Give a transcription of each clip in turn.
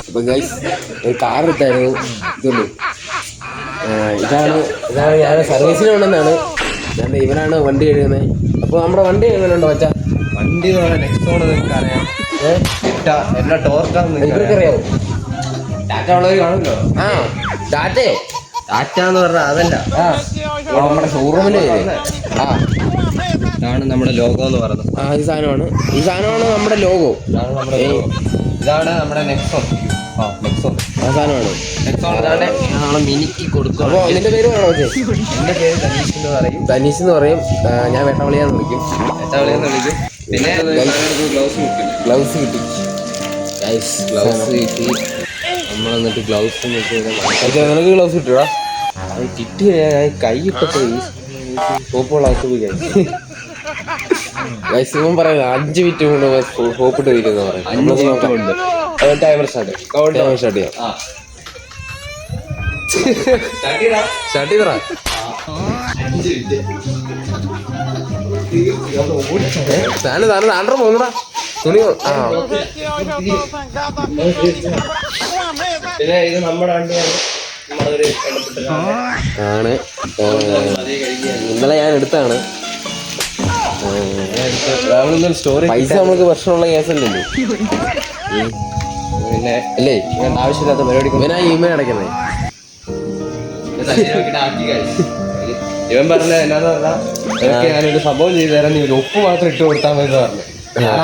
അപ്പൊ ഗൈസ് ഒരു കാർ എടുത്തായിരുന്നു. ഇതുള്ളൂ. ഇതാണ് ഞാൻ സർവീസിന് കൊണ്ടെന്നാണ്. ഇവനാണ് വണ്ടി എഴുതുന്നത്. അപ്പോൾ നമ്മുടെ വണ്ടി എങ്ങനെയുണ്ടോ വെച്ചാൽ വണ്ടി നെക്സോൺ നിങ്ങൾക്ക് അറിയാം. എല്ലാ ടോർക്കാന്ന് ഇവർക്കറിയാവോ? ടാറ്റ ഉള്ളവർ കാണുമല്ലോ. ആ ടാറ്റയോ? ടാറ്റ എന്ന് പറഞ്ഞാൽ അതല്ല, നമ്മുടെ ഷോറൂമിൻ്റെ ആ ഇതാണ് നമ്മുടെ ലോഗോ എന്ന് പറയുന്നത്. ഈ സാധനമാണ് നമ്മുടെ ലോഗോ. ഇതാണ് നമ്മുടെ നെക്സോൺ. നെക്സോൺ ആ സാധനമാണ്. നെക്സോൺ ഇതാണ് നമ്മളെ മിനിക്ക് കൊടുക്കും. അപ്പോൾ നിന്റെ പേര് വേണോ വെച്ചേ? എൻ്റെ പേര് ധനീഷ് എന്ന് പറയും. ധനീഷ് എന്ന് പറയും. ഞാൻ വേട്ടവളിയാന്ന് വിളിക്കും. വേട്ടവളിയെന്ന് വിളിക്കും. പിന്നെ ഗ്ലൗസ് കിട്ടി. ഗ്ലൗസ് കിട്ടി. നമ്മൾ എന്നിട്ട് ഗ്ലൗസ് നിനക്ക് ഗ്ലൗസ് കിട്ടിയോടാ? അത് കിട്ടിയ കൈ ഇട്ടപ്പോൾ സോപ്പുകളകത്ത് പോയി ഗൈസ് പറയുന്നത് 5 മിനിറ്റ് കൊണ്ട് സോപ്പിട്ട് വരികയെന്ന് പറയും. 5 മിനിറ്റ് കൊണ്ട് ടൈമർ സ്റ്റാർട്ട് ചെയ്യാം. സ്റ്റാർട്ട് ചെയ്തറാ. താണ്ടോ പോകുന്നടാ തുണി. പിന്നെ ഇത് നമ്മുടെ വണ്ടിയാണ്. ആണ് ഇന്നലെ ഞാൻ എടുത്താണ്. സ്റ്റോറി പൈസ നമ്മൾക്ക് പ്രശ്നമുള്ള കേസല്ലല്ലോ. പിന്നെ അല്ലേ ആവശ്യമില്ലാത്ത പരിപാടി ഇവനാ ഇമെയിൽ അടയ്ക്കുന്നത്. ഇവൻ പറഞ്ഞത് എന്നാന്ന് പറഞ്ഞാൽ ഞാനൊരു സംഭവം ചെയ്തു തരാൻ, നീ ഒരു ഒപ്പ് മാത്രം ഇട്ട് കൊടുത്താൽ മതി പറഞ്ഞു.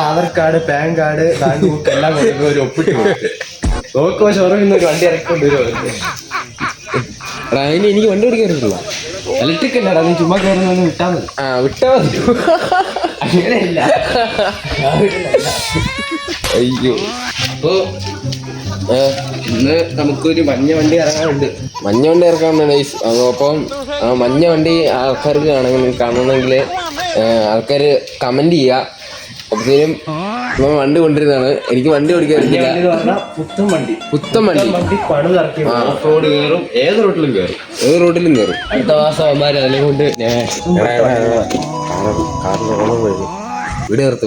Aadhaar card, pan card, bank book എല്ലാം കൊടുക്കുക, ഒരു ഒപ്പിട്ട് കൊടുത്ത് നോക്കുമ്പോ ഷോറൂമിൽ നിന്ന് ഒരു വണ്ടി ഇറക്കിക്കൊണ്ട് വരുമോ. അതിന് എനിക്ക് വണ്ടി ഓടിക്കാറില്ല. ഇലക്ട്രിക് അല്ലടാ, നീ ചുമ്മാ കയറുന്നൊന്നും വിട്ടാ മതി. വിട്ടാ മതി. അങ്ങനെയല്ല. അയ്യോ. അപ്പോ ഇന്ന് നമുക്കൊരു മഞ്ഞ വണ്ടി ഇറങ്ങാനുണ്ട്. മഞ്ഞ വണ്ടി ഇറക്കാറുണ്ട്. അപ്പം മഞ്ഞ വണ്ടി ആൾക്കാർക്ക് കാണണമെങ്കിൽ ആൾക്കാർ കമന്റ് ചെയ്യുക. അപ്പോഴത്തേനും ഇപ്പം വണ്ടി കൊണ്ടിരുന്നതാണ്. എനിക്ക് വണ്ടി ഓടിക്കാറില്ല. പുത്തൻ വണ്ടി പണിതിറക്കി റോഡ് കയറും, ഏത് റോട്ടിലും കയറും. അടുത്ത മാസം അവന്മാർ അതിനെ കൊണ്ട് വീട് ചേർത്ത്